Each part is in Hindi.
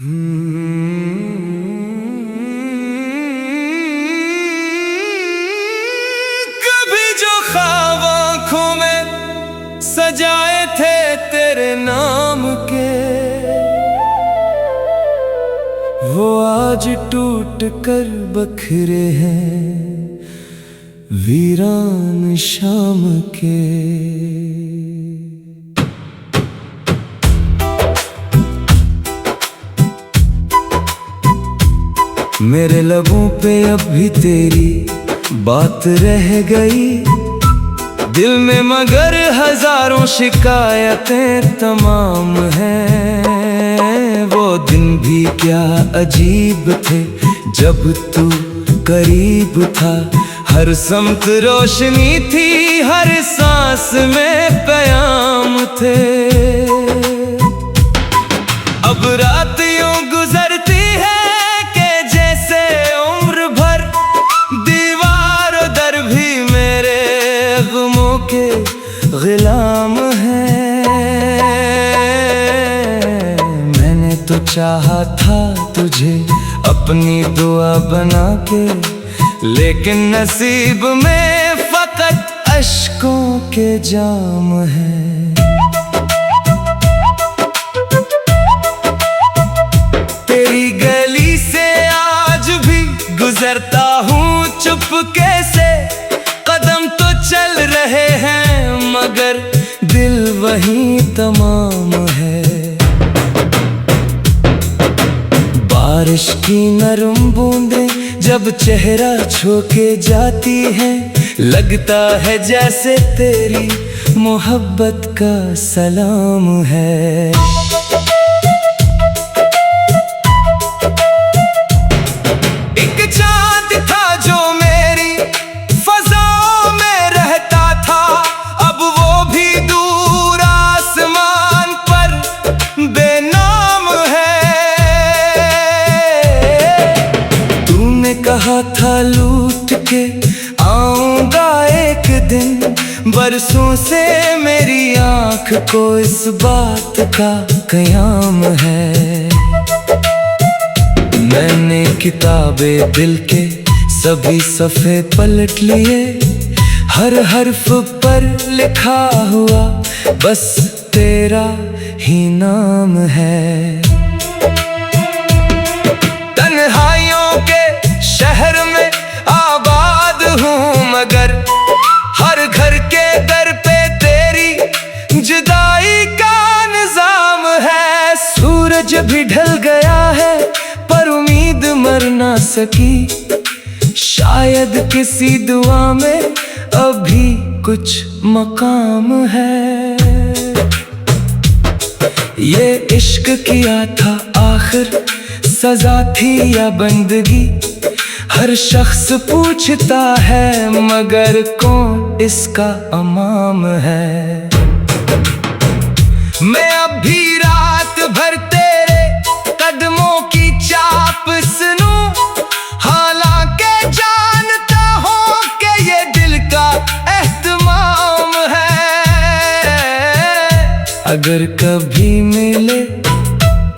कभी जो ख्वाब आँखों में सजाए थे तेरे नाम के, वो आज टूट कर बखरे हैं वीरान शाम के। मेरे लबों पे अब भी तेरी बात रह गई, दिल में मगर हजारों शिकायतें तमाम हैं। वो दिन भी क्या अजीब थे जब तू करीब था, हर समत रोशनी थी, हर सांस में प्याम थे। अब रात यूं गुजरती है कि जैसे उम्र भर, दीवार दर भी मेरे गमों के गुलाम हैं। मैंने तो चाहा था तुझे अपनी दुआ बना के, लेकिन नसीब में फकत अश्कों के जाम हैं। तेरी गली से आज भी गुजरता हूँ चुपके से, कदम तो चल रहे हैं मगर दिल वहीं तमाम है। बारिश की नरम बूंदें जब चेहरा छू के जाती है, लगता है जैसे तेरी मोहब्बत का सलाम है। एक चांद था जो मेरी फजाओं में रहता था, अब वो भी दूर आसमान पर बेनाम है। तूने कहा था लूट के आऊंगा एक दिन, बरसों से मेरी आंख को इस बात का क़याम है। मैंने किताबे दिल के सभी सफ़े पलट लिए, हर हर्फ पर लिखा हुआ बस तेरा ही नाम है। तन्हाइयों के शहर में आबाद हूँ मगर हर घर के दर पे तेरी जुदाई का निजाम है। सूरज भी ढल गया है पर उम्मीद मर ना सकी, शायद किसी दुआ में अभी कुछ मकाम है। ये इश्क किया था आखिर सजा थी या बंदगी, हर शख्स पूछता है मगर कौन इसका अमाम है। मैं अब भी रात भर तेरे कदमों की चाप सुनूं, हालांकि जानता हूं कि ये दिल का एहतमाम है। अगर कभी मिले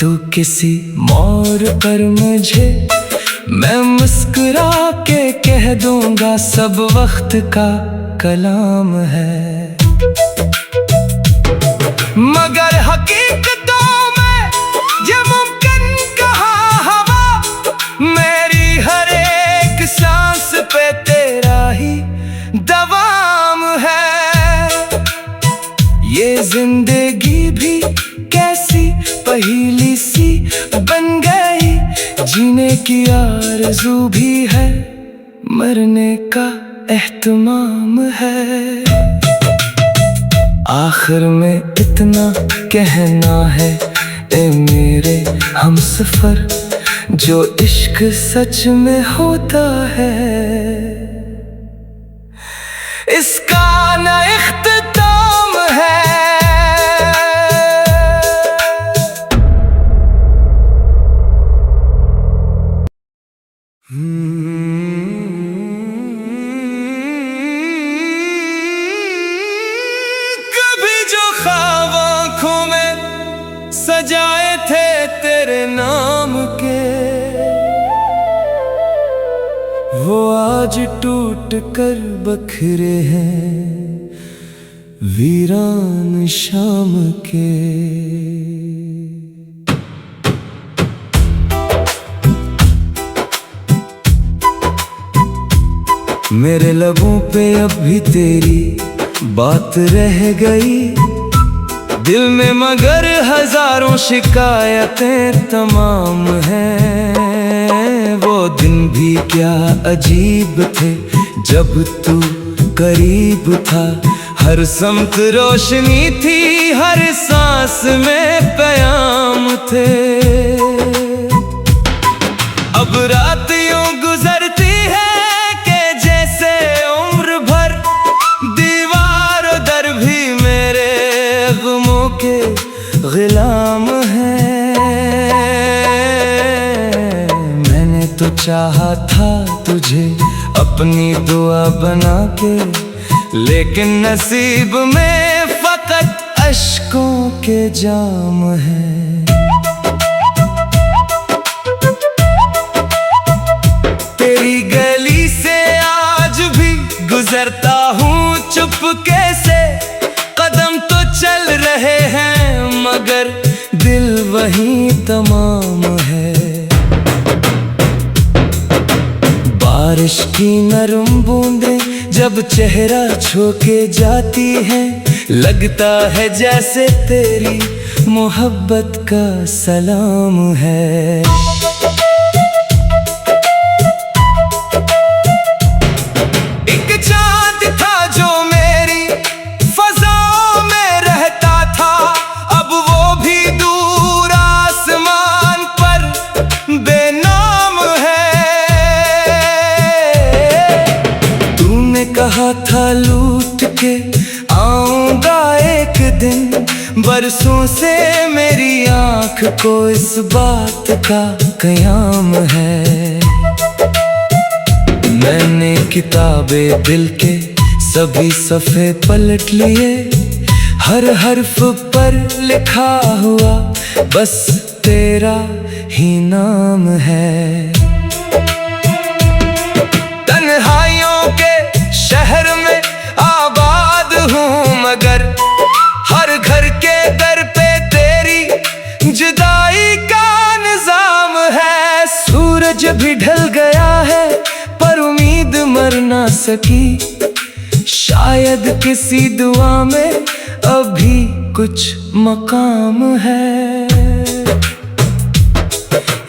तू किसी मोड़ पर मुझे, मैं मुस्कुरा के कह दूंगा सब वक्त का कलाम है। मगर हकीकतों में ये मुमकिन कहाँ हवा, मेरी हर एक सांस पे तेरा ही दवाम है। ये जिंदगी भी कैसी पहेली सी बन गई, जीने की आरज़ू भी है, मरने का एहतमाम है। आखिर में इतना कहना है ए मेरे हमसफर, जो इश्क सच में होता है इसका न इख्तिताम है। कभी जो ख्वाब आँखों में सजाए थे तेरे नाम आज टूट कर बखरे हैं वीरान शाम के। मेरे लबों पे अब भी तेरी बात रह गई, दिल में मगर हजारों शिकायतें तमाम हैं। वो दिन भी क्या अजीब थे जब तू करीब था, हर समत रोशनी थी, हर सांस में प्याम थे। अब रात यूं गुजरती है कि जैसे उम्र भर, दीवार दर भी मेरे गमों के गुलाम हैं। मैंने तो चाहा था तुझे अपनी दुआ बना के, लेकिन नसीब में फकत अश्कों के जाम हैं। तेरी गली से आज भी गुजरता हूँ चुपके से, कदम तो चल रहे हैं मगर दिल वहीं तमाम है। बारिश की नरम बूंदें जब चेहरा छू के जाती है, लगता है जैसे तेरी मोहब्बत का सलाम है। एक चांद था जो मेरी फज़ाओं में रहता था, अब वो भी दूर आसमान पर बेनाम है। तूने कहा था लूट के आऊंगा एक दिन, बरसों से मेरी आंख को इस बात का क़याम है। मैंने किताबे दिल के सभी सफ़े पलट लिए, हर हर्फ पर लिखा हुआ बस तेरा ही नाम है। तन्हाइयों के शहर में आबाद हूँ मगर हर घर के दर पे तेरी जुदाई का निजाम है। सूरज भी ढल गया है पर उम्मीद मर ना सकी, शायद किसी दुआ में अभी कुछ मकाम है।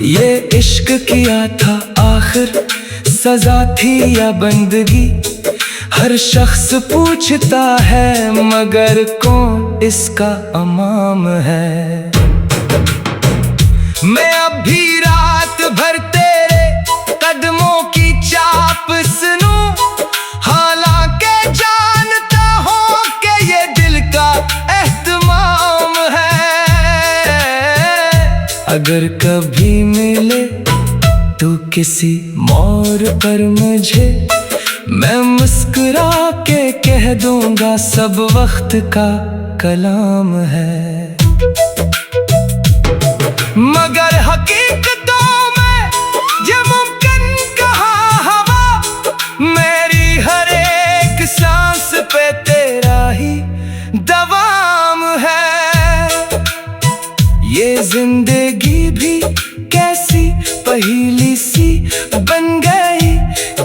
ये इश्क किया था आखिर सजा थी या बंदगी, हर शख्स पूछता है मगर कौन इसका अमाम है। मैं अब भी रात भर तेरे कदमों की चाप सुनूं, हालांकि जानता हूँ कि ये दिल का एहतमाम है। अगर कभी मिले तू किसी मोड़ पर मुझे, मैं मुस्कुरा के कह दूंगा सब वक्त का कलाम है। मगर हकीकतों में ये मुमकिन कहाँ हवा, मेरी हर एक सांस पे तेरा ही दवाम है। ये जिंदगी भी कैसी पहेली सी बन गई,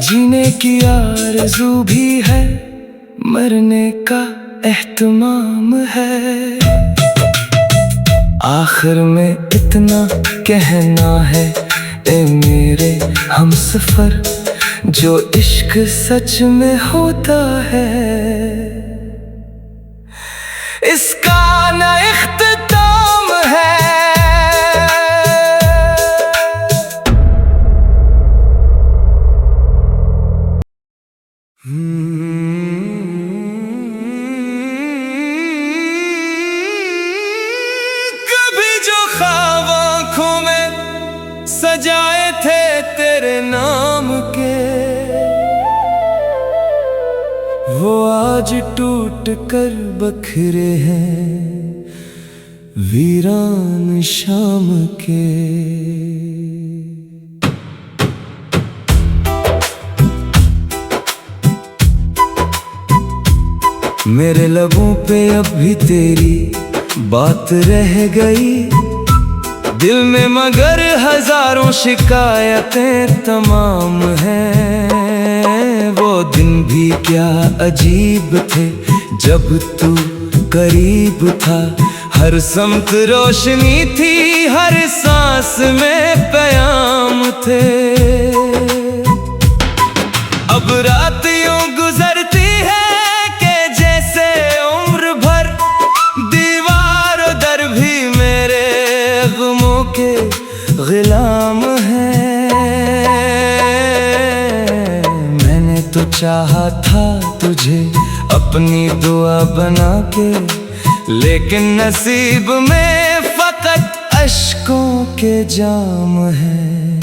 जीने की आरज़ू भी है, मरने का एहतमाम है। आखिर में इतना कहना है ए मेरे हमसफर, जो इश्क सच में होता है इसका ना इख्तिताम है। कभी जो ख्वाब आँखों में सजाए थे तेरे नाम के, वो आज टूट कर बखरे हैं वीरान शाम के। मेरे लबों पे अब भी तेरी बात रह गई, दिल में मगर हजारों शिकायतें तमाम हैं। वो दिन भी क्या अजीब थे जब तू करीब था, हर समत रोशनी थी, हर सांस में प्याम थे। अब रात यूं गुजरती है कि जैसे उम्र भर, दीवार दर भी मेरे गमों के गुलाम हैं। मैंने तो चाहा था तुझे अपनी दुआ बना के, लेकिन नसीब में फकत अश्कों के जाम हैं।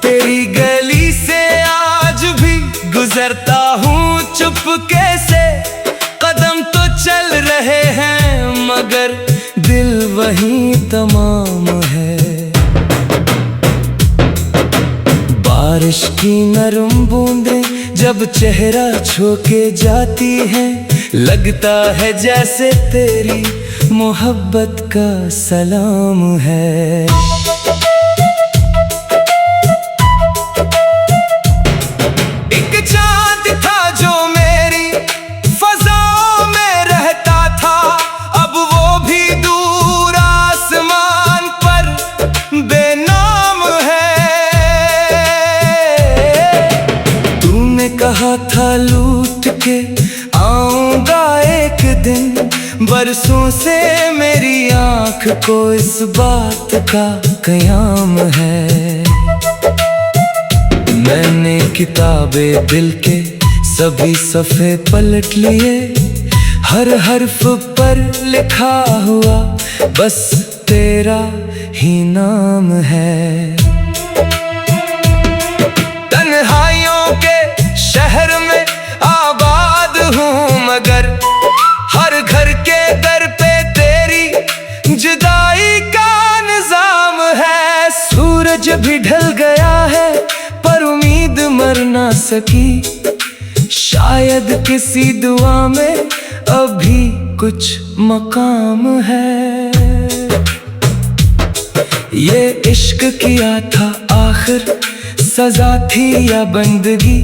तेरी गली से आज भी गुजरता हूँ चुपके से, कदम तो चल रहे हैं मगर दिल वहीं तमाम है। बारिश की नरम बूंदें जब चेहरा छू के जाती है, लगता है जैसे तेरी मोहब्बत का सलाम है। एक चांद था जो मेरी फज़ाओं में रहता था, अब वो भी दूर आसमान पर बेनाम है। कहा था लूट के आऊंगा एक दिन, बरसों से मेरी आंख को इस बात का क़याम है। मैंने किताबे दिल के सभी सफ़े पलट लिए, हर हर्फ पर लिखा हुआ बस तेरा ही नाम है। तन्हाइयों के शहर में आबाद हूँ मगर हर घर के दर पे तेरी जुदाई का निजाम है। सूरज भी ढल गया है पर उम्मीद मर ना सकी, शायद किसी दुआ में अभी कुछ मकाम है। ये इश्क किया था आखिर सजा थी या बंदगी,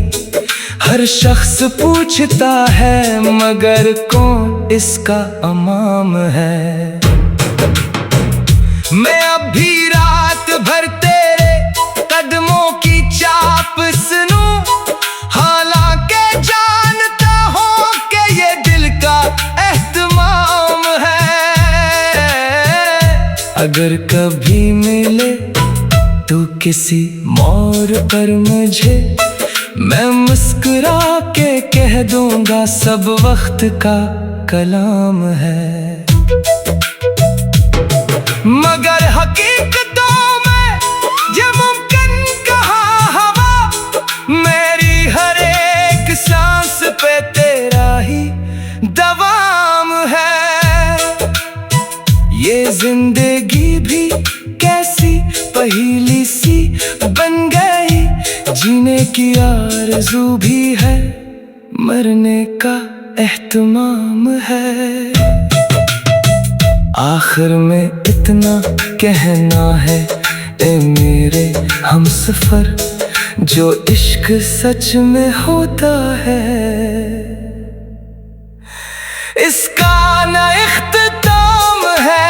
हर शख्स पूछता है मगर कौन इसका अमाम है। मैं अब भी रात भर तेरे कदमों की चाप सुनूं, हालांकि जानता हूँ कि ये दिल का एहतमाम है। अगर कभी मिले तू किसी मोड़ पर मुझे, मैं मुस्कुरा के कह दूंगा सब वक्त का कलाम है। मगर हकीकतों में ये मुमकिन कहाँ हवा, मेरी हर एक सांस पे तेरा ही दवाम है। ये जिंदगी भी कैसी पहेली सी बन गई, जीने की आरज़ू भी है, मरने का एहतमाम है। आखिर में इतना कहना है ए मेरे हमसफर, जो इश्क सच में होता है इसका ना इख्तिताम है।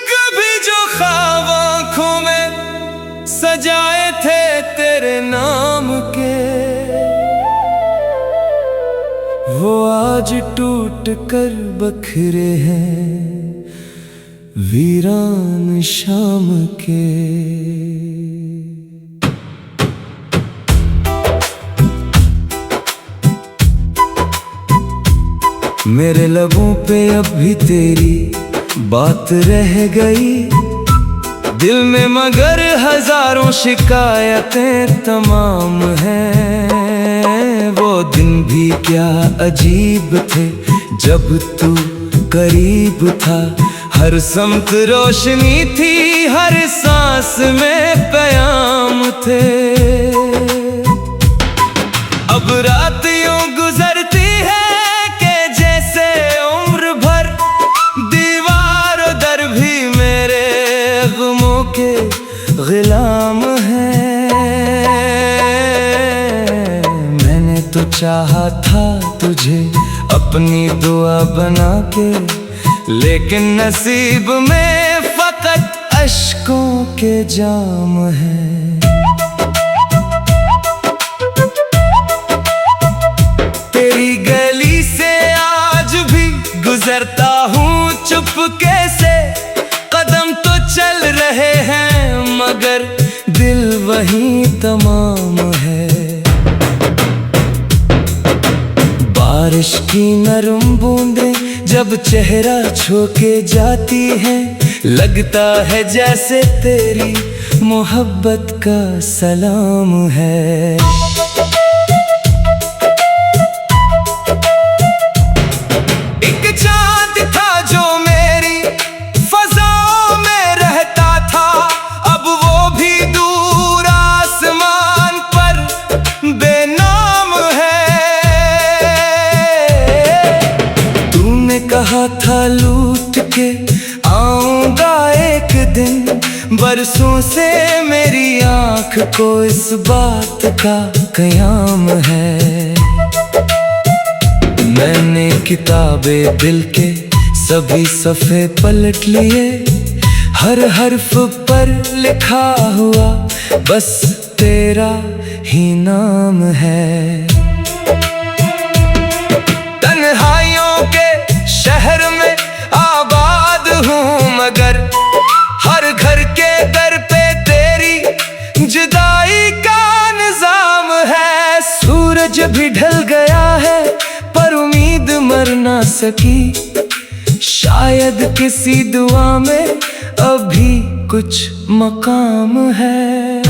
कभी जो ख्वाब आँखों में सजाए थे तेरे नाम के, वो आज टूट कर बखरे हैं वीरान शाम के। मेरे लबों पे अब भी तेरी बात रह गई, दिल में मगर हजारों शिकायतें तमाम हैं। वो दिन भी क्या अजीब थे जब तू करीब था। हर समत रोशनी थी, हर सांस में प्याम थे। अब रात यूं गुजरती है कि जैसे उम्र भर, दीवार दर भी मेरे गमों के गुलाम हैं। मैंने तो चाहा था तुझे अपनी दुआ बना के, लेकिन नसीब में फकत अश्कों के जाम हैं। तेरी गली से आज भी गुजरता हूँ चुपके से, कदम तो चल रहे हैं मगर दिल वहीं तमाम है। बारिश की नरम बूंदें जब चेहरा छू के जाती हैं, लगता है जैसे तेरी मोहब्बत का सलाम है। एक चांद था जो मेरी फज़ाओं में रहता था, अब वो भी दूर आसमान पर बेनाम है। कहा था लूट के आऊंगा एक दिन, बरसों से मेरी आंख को इस बात का क़याम है। मैंने किताबे दिल के सभी सफ़े पलट लिए, हर हर्फ पर लिखा हुआ बस तेरा ही नाम है। तन्हाइयों के शहर में आबाद हूँ मगर हर घर के दर पे तेरी जुदाई का निजाम है। सूरज भी ढल गया है पर उम्मीद मर ना सकी, शायद किसी दुआ में अभी कुछ मकाम है।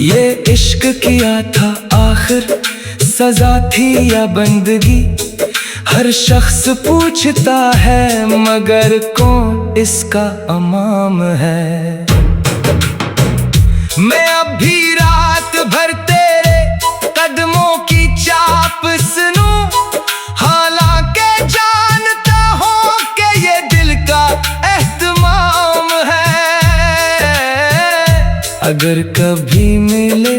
ये इश्क किया था आखिर सजा थी या बंदगी, हर शख्स पूछता है मगर कौन इसका अमाम है। मैं अब भी रात भर तेरे कदमों की चाप सुनूं, हालांकि जानता हूँ कि ये दिल का एहतमाम है। अगर कभी मिले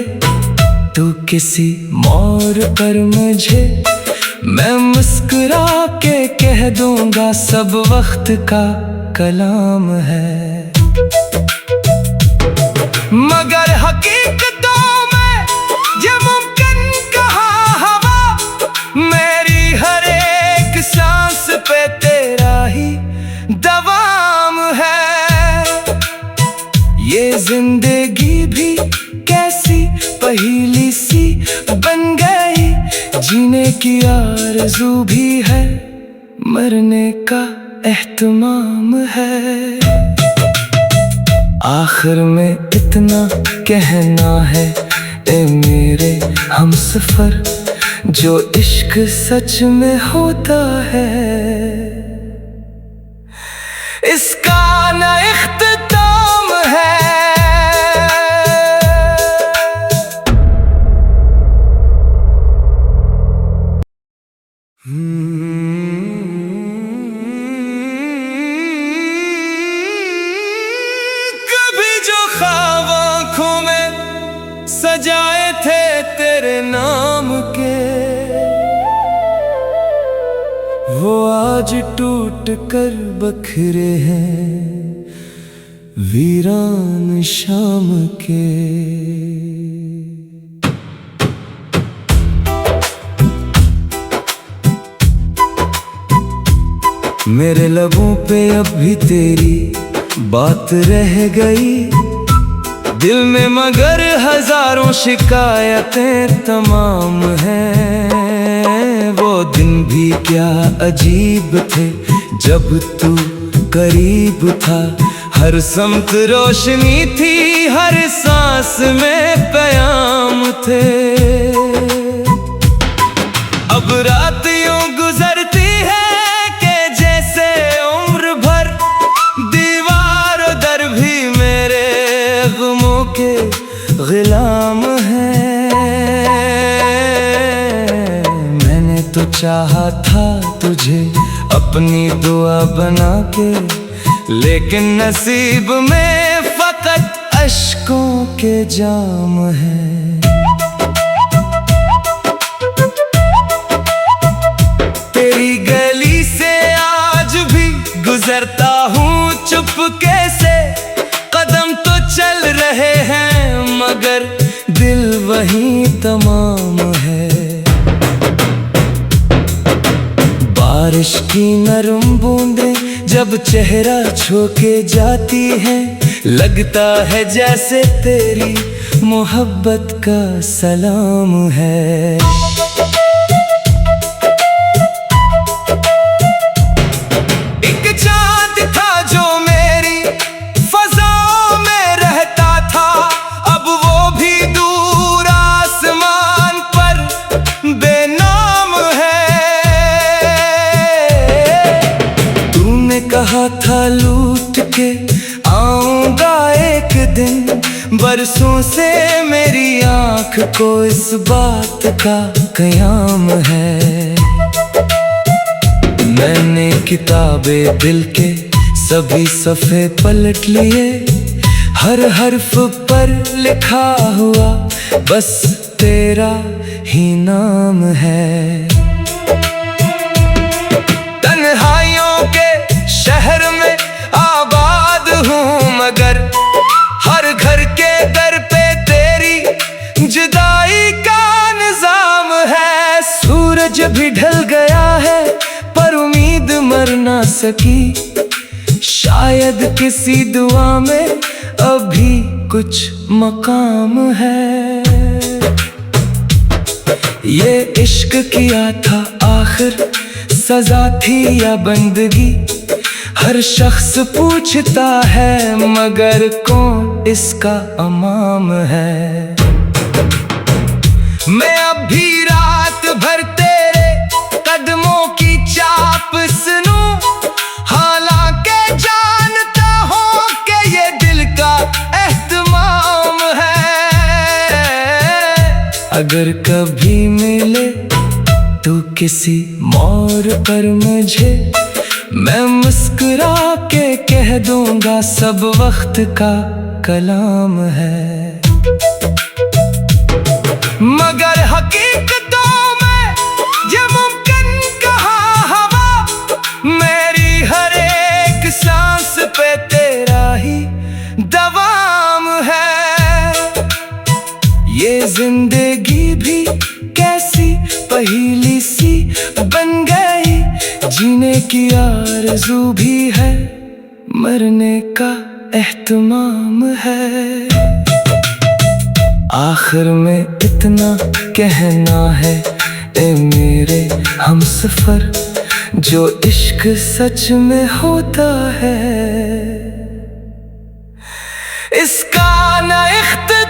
तू किसी मोड़ पर मुझे, मैं मुस्कुरा के कह दूंगा सब वक्त का कलाम है। मगर हकीकतों में ये मुमकिन कहाँ हवा, मेरी हर एक सांस पे तेरा ही दवाम है। ये जिंदगी भी कैसी पहेली सी बन गई, जीने की आरज़ू भी है, मरने का एहतमाम है। आखिर में इतना कहना है ए मेरे हमसफर, जो इश्क सच में होता है इसका ना इख्तिताम है। कभी जो ख्वाब आँखों में सजाए थे तेरे नाम के, वो आज टूट कर बखरे हैं वीरान शाम के। मेरे लबों पे अब भी तेरी बात रह गई, दिल में मगर हजारों शिकायतें तमाम हैं। वो दिन भी क्या अजीब थे जब तू करीब था, हर समत रोशनी थी, हर सांस में प्याम थे। अब रात यूं गुजरती है कि जैसे उम्र भर, दीवार दर भी मेरे गमों के गुलाम हैं। मैंने तो चाहा था तुझे अपनी दुआ बना के, लेकिन नसीब में फकत अश्कों के जाम हैं। तेरी गली से आज भी गुजरता हूँ चुपके से, कदम तो चल रहे हैं मगर दिल वहीं तमाम है। बारिश की नरम बूंदें जब चेहरा छू के जाती हैं, लगता है जैसे तेरी मोहब्बत का सलाम है। एक चांद था जो मेरी फज़ाओं में रहता था, अब वो भी दूर आसमान पर बेनाम है। कहा था लूट के आऊंगा एक दिन, बरसों से मेरी आंख को इस बात का क़याम है। मैंने किताबे दिल के सभी सफ़े पलट लिए, हर हर्फ पर लिखा हुआ बस तेरा ही नाम है। तन्हाइयों के शहर में आबाद हूँ मगर हर घर के दर पे तेरी जुदाई का निजाम है। सूरज भी ढल गया है पर उम्मीद मर ना सकी, शायद किसी दुआ में अभी कुछ मकाम है। ये इश्क किया था आखिर सजा थी या बंदगी, हर शख्स पूछता है मगर कौन इसका अमाम है। मैं अब भी रात भर तेरे कदमों की चाप सुनूं, हालांकि जानता हूँ कि ये दिल का एहतमाम है। अगर कभी मिले तू किसी मोड़ पर मुझे, मैं मुस्कुरा के कह दूंगा सब वक्त का कलाम है। मगर हकीकतों में ये मुमकिन कहाँ हवा, मेरी हर एक सांस पे तेरा ही दवाम है। ये जिंदगी भी कैसी पहेली सी बन गई, जीने की आरज़ू भी है, मरने का एहतमाम है। आखिर में इतना कहना है ए मेरे हमसफर, जो इश्क सच में होता है इसका ना इख्तियार